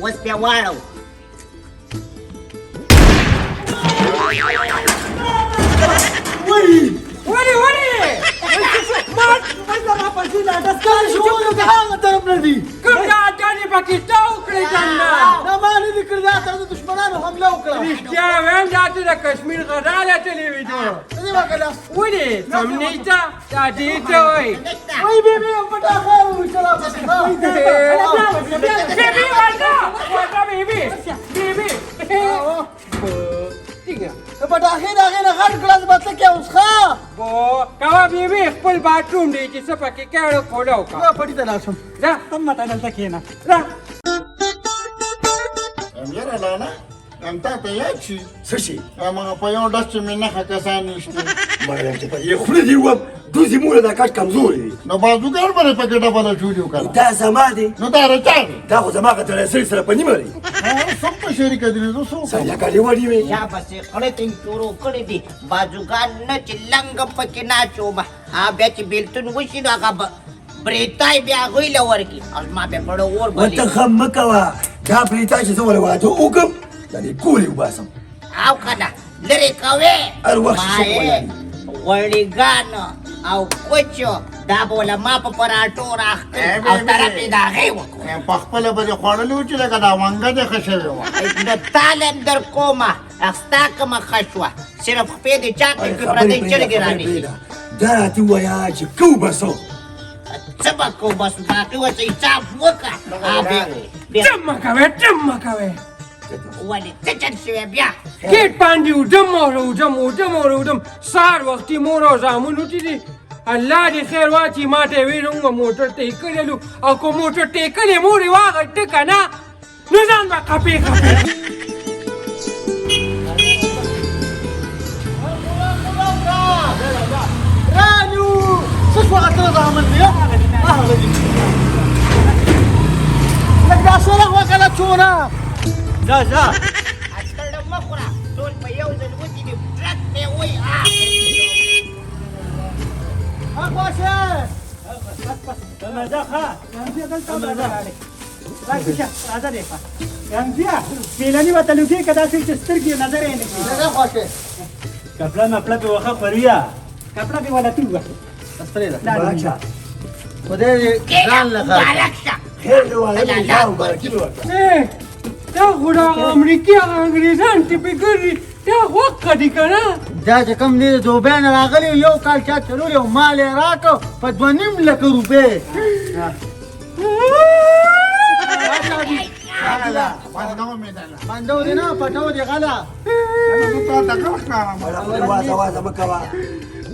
वस्त्या वाळव. कश्मीर कडाला टेलिव्हिजन समनीचा दादीचोय फुल बाथरूम द्यायची सपाकी केळ खोडव का पडी त्याला जा तम्माताला खेळना Antateyachi. Sushi. Ama apoiam das timina hakasanish. Maravilha, pai. Eu fui de rua, 12 mulas da casa Camzuri. No bazugar para paqueta para Júlio, cara. Da Zamadi. No da retard. Da Rosamaca, da Sri Panimari. Só para xerica de nós, só. Saia Caliwadi. शाबासे कडे तीन चोरो कडे दे बाजूगांना चिल्लंग पकिना चोबा आब्याची बेलतून उशी लागा ब्रेताय ब्या होईल वरकी आज माबे पड ओर भली وتخم مكوا. كابري تاشي سوى الواتو وكم. يعني كولي وباسم. आव खाना लरे कवे الوحش شوكولي. वळी गान आव कोचो दाबोला माप पराटो राख आव तरपी दागे वको Pakpala ba de khorlu chile kada wanga de khashewe wa. इतना तालेंदर कोमा अस्ताक ma khashwa सिर्फ पे दे चाके पे प्रदे चल गिरानी دارتي وياك كوباسو. सबको बस बाकी वसे चाप वका आबे Demma वाली तचन शिवे ब्या Git bandi udam sar waqti moro zamun utidi Allah di khair wati mate wirunga motor te ikelu ako motor te ikele mori wa gatte kana nizam ba kape رانيو شو وقت رضا من يا لك دا صلاح وكلا تونا لا आजकाल मखरा दोन पैयवजन होती नी ट्रक पे होई اخواشي بس خا يعني هذا ليفا يعني فيها ميلاني وتلوكي كذا في تسترقي نظرين Ne khoshe. قبل ما قبل بوخا فريا قبل بولا تيوا Estrela. باكا. Poder gan la kha. Alaksa خير ولا يجاو باركيلو. eh ta khura amriki angrezan tipikari ta waqqa dikana دا چې کوم دي دوبین راغلی یو کال چا چلو یو مال راکو په 2.5 لک روپے Ala, wanda me dala. باندې دی نه پټو دی غلا No ta ta khara ma. وازا وازا مكوا.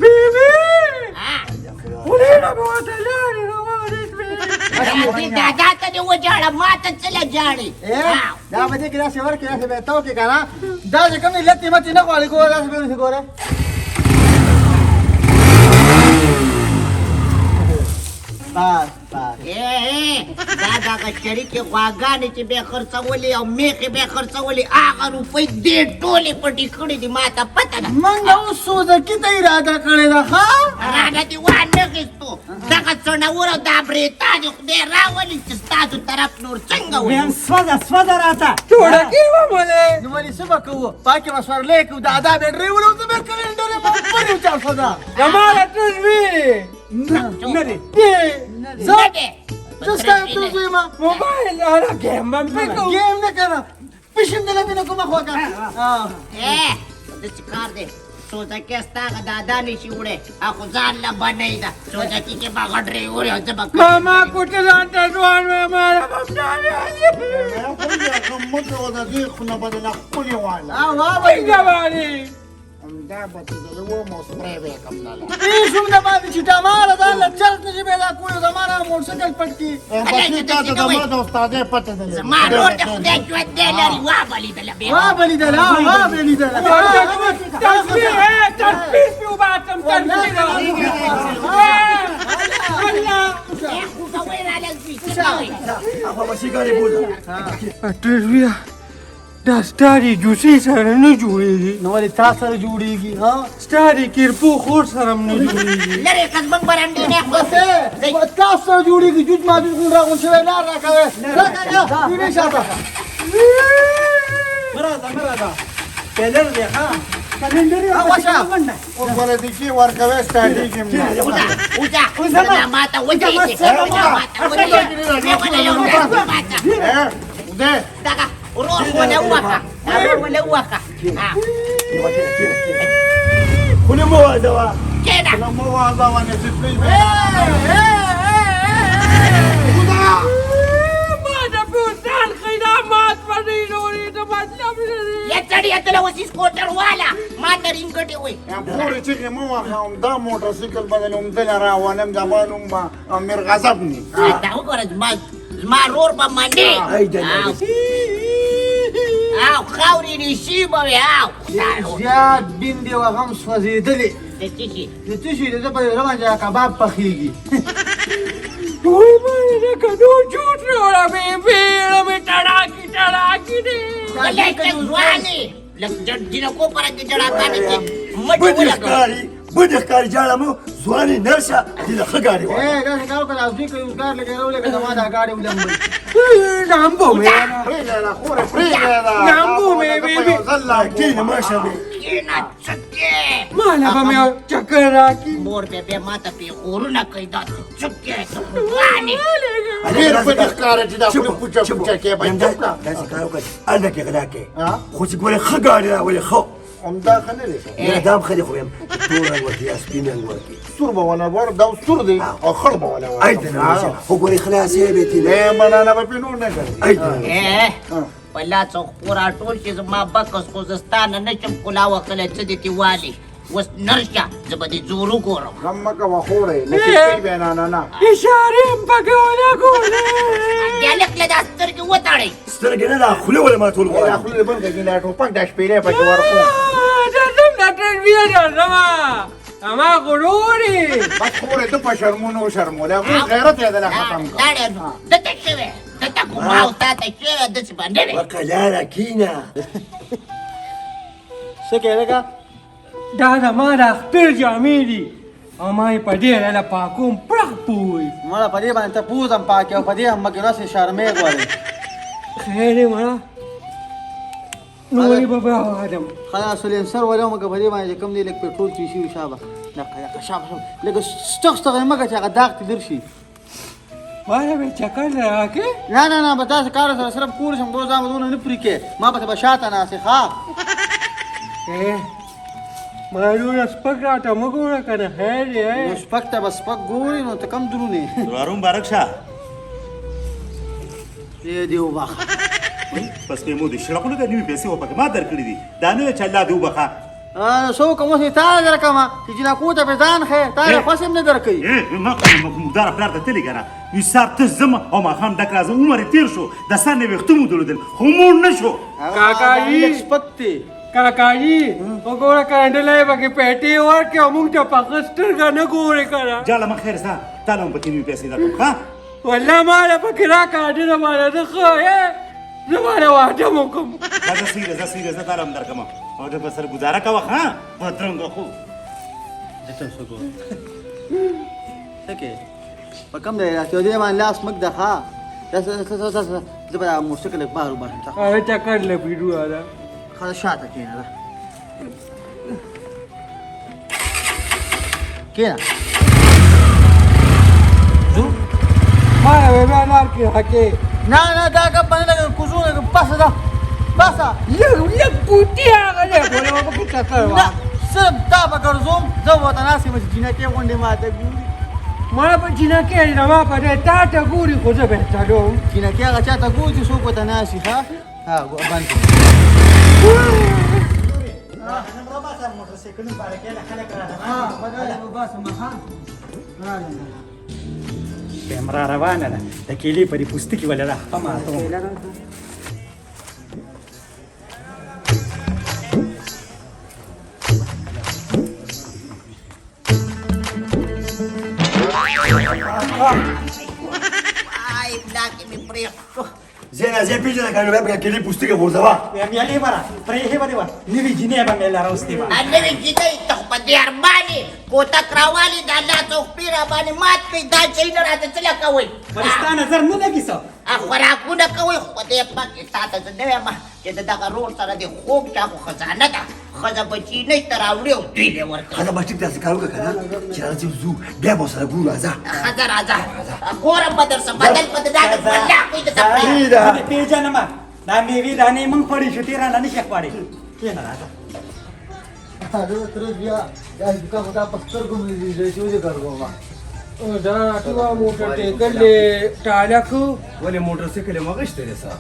bibi ulena bawatallani ती दादा तने वजाडा मात चला जाडी دا به دې کې راشه ورکې راشه به تو کې کنه دا چې کوم لتی متی نه غواړي ګور راشه به ګوره بس ए दादा का शरीके वागाने ची बे खर्चवली और मेखे बे खर्चवली आगा रुपये दे टोले पटी खडी दी माता पता ना मग नऊ सोज किती इरादा कळेला हा रागा ती वाढ घेतो दागा चणावर दाबरे ताज दे रावली ताजू तरफ नोर चंगा वेन स्वजा राहता थोडा किवा मले निवली सुबह कहू पाके मसवर लेक दादा बेडरी उलव तर कॅलेंडर पण विचार स्वजा jamala tuzbi नरे जागे जस्ट काय तुझे मा mobile ala game peko game न करा पिशिन दिला तिने कुमा खोका हा ए दचकार दे सोचा के असता का दादा ने शिवडे आको जानला बनाईदा सोचा की के बागड रे ओरे होते बघ mama kutte janta duan me mara bamdani Ne kholi akammo de oda di khuna badala kholi wala. हा वा by gabani Da bati de wo mo spreve kamdala. شوف ده ما في تمارا ده لا تشرت نجيب لا كل تمارا موتوسيكل پټکی Bati ta ta ma da ustade pata de. ما روټ خدای جوړ دې لري وا بلی دل به وا بلی ده لا وا بلی ده tasbih tasbih fi ubatam tasbih Allah خو کا ویرا لږ أخو مشي قال يقول. tasbih دا ستاري جوسي سره نه جوړېږي نو ولې تا سره جوړېږي ها ستاري کرپو خور سره هم نه جوړېږي لرې قزمک برنډې نه بس تا سره جوړېږي جوج ماجوج غون راغون شوی لار راکوي دې شاته مراده کلر دی ها کلندر یې واشه او ولدي ورکوي ستادي کې وځه ماته وځه دغه روح ولا وقع كل مواظبة كده لما واضح وانا تفلي ماذا بوسان خدمات فريدوني تبدل يا ترى يا ترى وسيس كوتر ولا ما نرين كده وي يا پورې چې مو واخم دا موټر سایکل بدلوم دل راوانم زمانوم ما امیر غضبني دا وګوره ما رور په منډي او خاورې نشي به او زیات بندې او هم سوځېدلې د تشي د تشي د په روانجه کباب پخېږي وای مې کدو جوړ ولا مې ټړاکی دي ولکه ځواني لکه جنډینه کو پر کې جړا باندې مټ ولکه بدخکاری جاړم ځواني نرشه دې خګاری و دا څنګه کار اوسې کوي کار لګرو لکه ما دا گاډي ولم نامبو مې پریږه خوره پریږه نامبو مې زلا کین ماشه مې کینا چکه مالا به مې چکر راکی مور به ماته په غورونه کوي دا چکه ځواني ډیر په ښکار چې دا خپل پوچا کې باندې داسې کار وکړ انده کې غلا کې خو چې ګوره خګاری را ولې خو همدا خلل نه دام خلي خو يم تور ورتي اسبين ورتي سور به ولا ور دا سور دی او خړ به ولا ور ايدنا هو ګوري خلاص یې به تي نه بنانا به پینو نه کوي ايدنا ولا څو پورا ټول چې زما بکس کوزستان نه چم کولا وکړه چې دې والی وس نرشه زبدي زورو ګورم غمه کا وخوره نه کې بنانا نه اشاره پکونه کوله دیالک له داستر کې وټاړي سترګې نه لا خله ولا ما ټول دا ولا خپل بل کې لا ټوپک د شپېلې په کې ورکو دا تربیه درما اما غروري بس خوره ته په شرمونو شرموله غیرت یې دلا ختم کا لاړې دته شوه دته کوم او تاسو شوه د څه باندې وقلالا کینا څه کې لګا دا ما د اختر جامې دي او ما یې په ډېره له پاکوم پړق پوي مړه په دې باندې ته پوزم پاکه او په دې هم مګ ناسې شرمې غواړي خیر دی مړه نو ولې به به آدم خلاص ولې سر ولا مګ په دې باندې کم دی لک پټرول چې شي شابه لکه شابه لکه ستغ مګ چې هغه داغ ته درشي والا به چکر راکې نه به تاسو کار سره صرف کور شم روزه مدونه نه پرې کې ما په بشاته ناسې ښا مالونه سپک راته مه ګوره که نه خیر دی نو سپک ته به سپک ګورې نو ته کم درونې دروارون بارک شه دې وبخه پس که مو د شړقونو د نوي پیسې وپکې ما درکړي دي دا نه وی چې الله دې وبخه سو کوم څه تا درکما چې جنکو ته به ځان خې تا خصم نه درکې ما مقدار پلار ته تللی کنه وی سار ته زما او ما خام ډک راځه عمر تیر شو د سان نه وختمو دلودل خو مور نشو کاکاجي سپکتی کاکاجي وګوره کاندلای پکې پېټې ورکې او موږ ته پکه سترګه نه ګورې کنه جاله ما خیر زه تعالی هم پکې نوي پیسې درکړم ښه والله ماله پکې راکاږي ماله زه ښه زه ماله واده مو کوم زه سیره زه تعالی هم درکړم او د بسر گزاره کوه ښه بدرنګه خو سکه په کم دی راځي دې باندې لاس مګ ده ها زه به موټرسایکل بارو باندې هغه چکر لپیډو دا خلاص شاته کېنه کېنه ما به انار کې حکې نه دا کا باندې کوزونه پاسه ده پاسه لږ بوټي هغه له بوله پکې چکر نه صرف دا به ګرځوم زه وته ناسې مې جنکې غونډې ماته ګوري ما په جنکې نه ما په تا ته ګوري خو زه به تړم جنکې هغه چاته ګوري چې څوک وته ناسې ها باندې کیمرا روانه ده د کیلې په دې پوستکي ولې ده ښه ماته ay blaki mi preso زي na zai pije da kanu ba kili pustiga borzawa Miali bara, prehe ba diba? Nivi jine ba mela rosti ba? Annabi gidai ta badiyar bani ko ta krawali da Allah ta fira bani mat kai da sai da rata tsala kawai Barista nazar nuna giso. akwara ku da kawai ko da ba ki ta ta da ma yadda daga ruwan sara da ko ta ku khazana da khazabaci ne tarawure o dile warka kaza ba tikta su karu ka kana kira ci zu biya ba sa guru aza khazaraza koran badar sa badal badal da wallahi da tafi da Ada peja nama. Na mevi da ne mun fari shutira na ni shek pare. Kena rata. da tuwa motar te kalle talaku wani motorcycle ma gashte da sa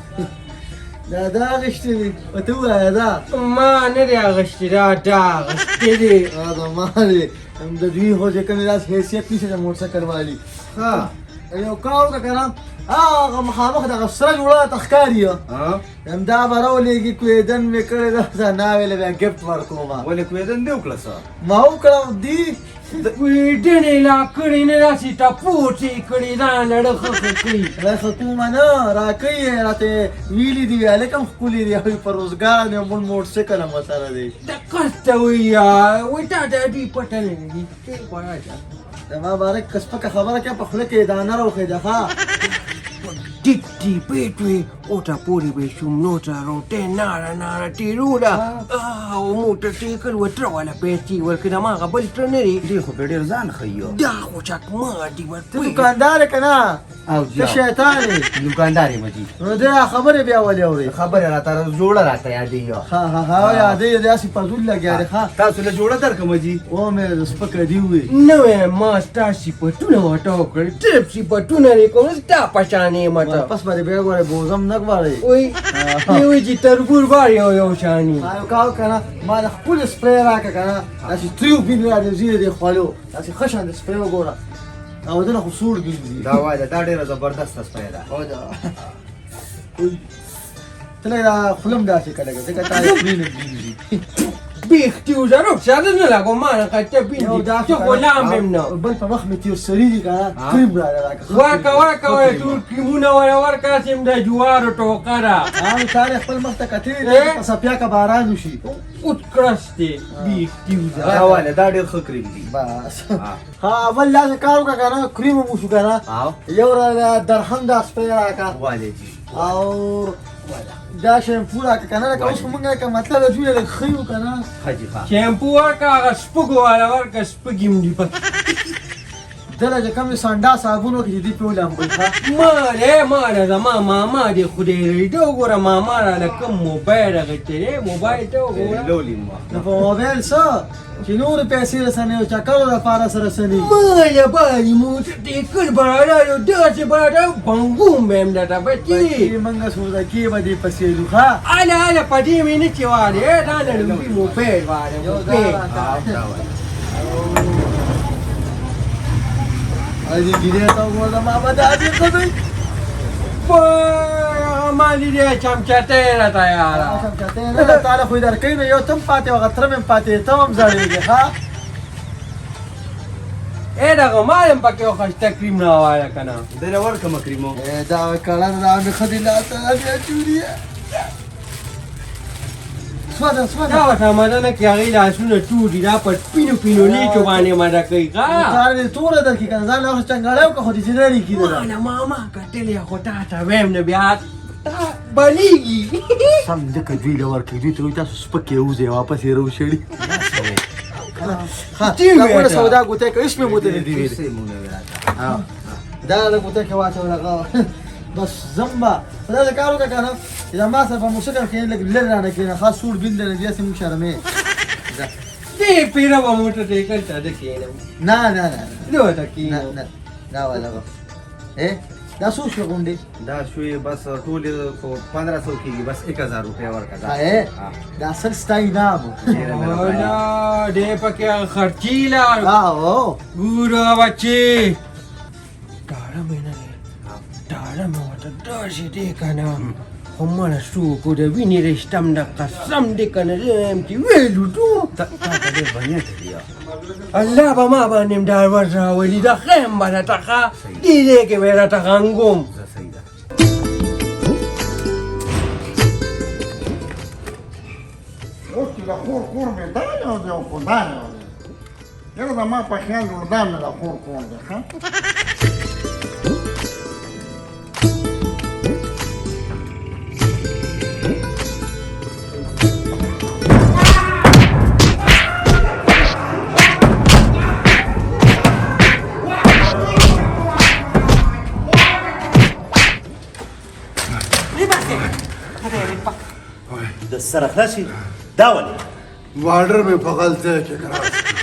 da gashti wata waya da ma ne da gashti da gashti de هذا مالي مدوي هو जे कने रास हैसियत नहीं से मोटरसाइकिल वाली हाँ यो काउ का करम محامخ دا غسرج ولا تخكاريا ha ام دا براولي کی کوی دن می کړه دا ناویل به گفت ورکوما wani kuedan deu klasa ما او کړه دی ویډنې لا کړی نه راسي ټاپوټي کړی دا لړخه کړی را حکومت نه راکې راته ویلی دی الکم خولي دی په روزګار نه مول موټرسایکل هم سره دی د کسته ویا وټا د دې پټلې دي ته پاره ما بارک کسبه خبره کې په خله کې دانه راوخه ده ها ټیټي پیټوي اوټا پوری به شوم نوټا روټه نارا ټیرولا او موټر ټیکل وټر ولا پیټي ورکه ما غبل ترنري دی خو په ډیر ځان خيو دا خو چاک ما دی ورته دکاندار کنه او ته شیطان دکانداري مجي نو دا خبره بیا ولې اوري خبره را تر جوړه راته یادې یو ها یادې داسې پزول لګیا ښا تاسو له جوړه درکم مجي او مې سپکه دی وي نو ما ستاسي پټونه وټاو کړ ټریپ سی پټونه لري کوم ستا پښانه ماته پس باندې بیا غواړي بوزم نه غواړي وای یو چې تربور بار یو شانی یو کاو کنه ما د خپل سپری راکه کنه داسې تریو بین را دې زیره دی خالو داسې خشن د سپری وګوره او دغه خصور ګرځي دا وای دا ډیره زبردست سپیدا او دا تله دا خلم داسې کړه ځکه تا بین بیختی وزارو شاده نه لاګو ما نه کته بین یو دي دا چې غلام بم نه بل په مخ مې تیر سری دی کنه کریم را راکه ورکا ټول کیمونه ورکا سیم د جوارو ټوکرا هم تاریخ خپل مخ ته کتې اه؟ په سپیا کا باران وشي اوتکرسته بیختی دا وزارو وای دا ډیر خکریم دي بس ها اول لاس کارو کا کنه کریم مو شو کنه او یو را درهم دا سپری راکه والي جي او دا شیمپو راکه کنه که اوس مونږه که مطلب د جوړه خيو کنه حاجي خان شیمپو ورکا سپګو والا ورکا سپګیم دی په دلته کوم سانډا صابونو کې دې په لامبل ښه ما زما ماما دی خو دې ریډو ګوره ماما را لکم موبایل غته موبایل ته وګوره لولي ما نو په موبایل سره چې نور پیسې رسنه او چکرو لپاره سره رسني ما یا بای موټر دې کل برادر داسې برادر بنګوم بهم دا بچي چې منګه سودا کې به دې پسې لوخه الا پدې مې نه چواله دا نه لوبي موبایل واره موبایل اځي ګیره تا وګوره ما به دا دې کوي مالی دې چمچته را تیارا چمچته نه تعالی خو درکې نه یو تم پاتې او غتر مې پاتې ته هم ځړېږي ها اې دا غمالم پکې او خشته کریم نه وایا کنه دره ورکم کریمو دا کړه دا مې خدي لا ته بیا چوري سودا دا وته مدانه کې هغه لاسونه ټوډي دا په پینو لیچو باندې ماده کوي ښا کار دې تور درکې کنه ځان له څنګه خو دې جنري کیده نه ماما کتلې خو تا ته ویم نه بیا بلیږي سم دې کډوی له ورکې دې ته تاسو سپکه وځي واپس یې روشړي ها دا ګوره سودا ګوته کې اسمه مو ته دی ویل دا له ګوته کې واچو لغه بس زمبا دا کارو کا کنه اذا ما سره په موسیقي کې لګ لرانه کې خاص سور بین دې دې سم شرمې دې پیرا و موټر ته کړه د کېنم نه نه نه نو ته کې نه دا ولا دا سو شو غونډي دا شوی بس ټول کو 1500 کیږي بس 1000 روپیا ورکا دا اصل ستای نامو ولا دې پکې خرچیلا او ګورو بچي ډاړه مې نه ډاړه مې وته داسې دی کنه خو مړه شو کو د وینې رشتم د قسم دی کنه زم چې ویلو ټو تا دې باندې دی الله به ما باندې ډار ورراولي د خیم باندې تخا دې کې ورته غنګوم سیدا اوس چې د خور کور مې دا یو دی او خو دا یو دی یاره زما په خیال جوړ دا مې د خور کور دی ښه د سره خلاصي دا ولې वार्डर में पकड़ते हैं क्या करा